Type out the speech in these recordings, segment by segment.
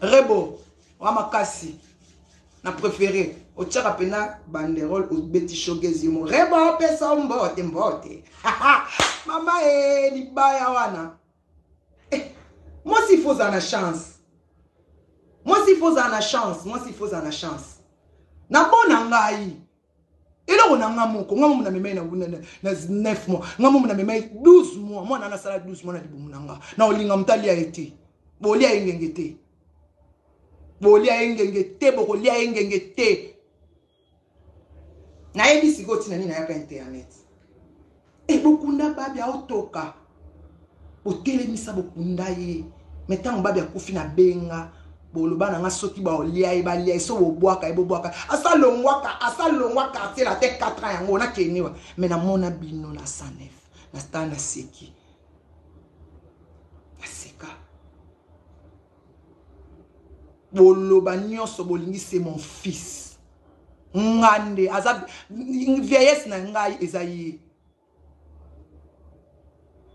Rebo, Wamakasi. Na préféré. Au tchara pena banderole au beti shogezimo. Rebo, pesa mbote mbote. Mama ni baya wana. Moi s'il faut en la chance. Moi s'il faut en la chance. Moi s'il faut en la chance. Na bona ngai. Elo ko nanga moko ngamu na memai na 9 mois. Ngamu na memai 12 mois. Moi na sala 12 mois na libumu nanga. Na olinga mtali ya ete. Bolia engengete. Bolia engengete, bolia engengete. Na yebi sigoti na nina yaka internet. Bokunda babi autoka. Otele misa bokunda ye. Metango babi akufi na benga. Boloba na nga soki ba olia e ba lia so boboaka e boboaka. Asa longwaka te la te 4 ans yango na kenewa. Mais na mona bino na 109. Na sta na seki. Na seka. Boloba nyonso bolingi c'est mon fils. Ngande azab vieillesse na ngai ezayi.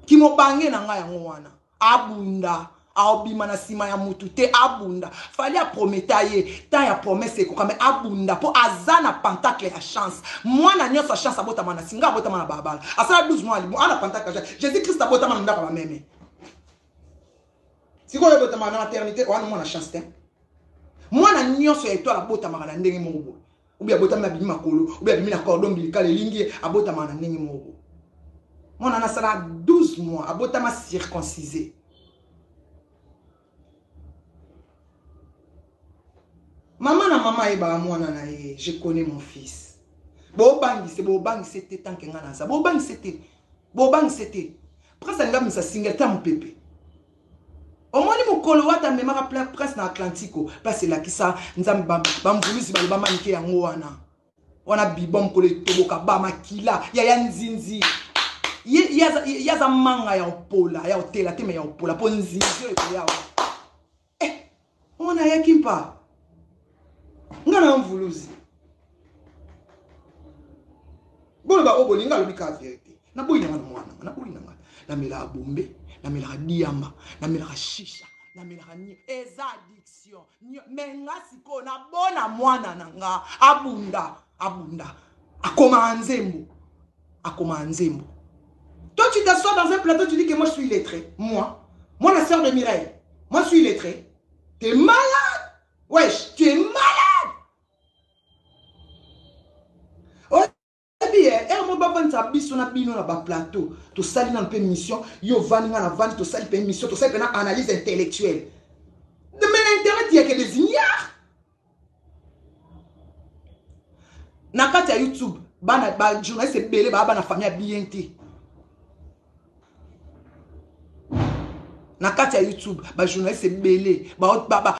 Kimo bange na ngai yango wana. Abunda. Aobima na sima ya mutu te abunda. Fali a prometaye. Tant ya promesse ko kame abunda. Po azana pentacle ya chance. Moi na nyoso chance abota mana singa abota mana babala. Asala 12 mois libo. Ana pentacle. Jésus Christ abota mana ndaka ba meme. Siko yobota mana na eternité. Wana moi na chance te. Moi na nyoso ya étoile abota mana ndenge moko. Ou bien abota ma bimi makolo. Ou bien bimi na cordon ombilical elingi abota mana ndenge moko. Moi na sala 12 mois abota ma circoncisé. Maman na maman eba mwana na ye, je connais mon fils. Bobangi c'était tant que ngana ça. Bobangi c'était. Prince nga misa singeta mon pépé. Au moins ni mokolo wata memara prince na Atlantico, place la kisa nzamba bambulusi ba manike yango wana. Wana bibom ko le toboka ba makila ya nzinzi. Yaza manga ya opola, ya hotela te me ya opola po nzinzi yo ya. On a yakimpa. Ngana mvuluzi. Bolo ba obo linga lobi ka vérité. Na boyi na mwana, na boyi na mwana. Na mela bombe, na mela diamba, na mela shisha, na mela ni eza addiction. Menga siko na bona mwana nanga abunda. Akoma nzembo. Toi tu t'assois dans un plateau, tu dis que moi je suis illettré. Moi la sœur de Mireille. Moi je suis illettré. T'es malade. Wesh, tu es malade. Plateau, tu sali dans une mission, yo vani na vani, tu sali une mission, tu sali une analyse intellectuelle. Mais l'internet, il y a que des ignares. Nakati ya YouTube, ba journaliste belé ba na famille BNT. Nakati ya YouTube, ba journaliste belé ba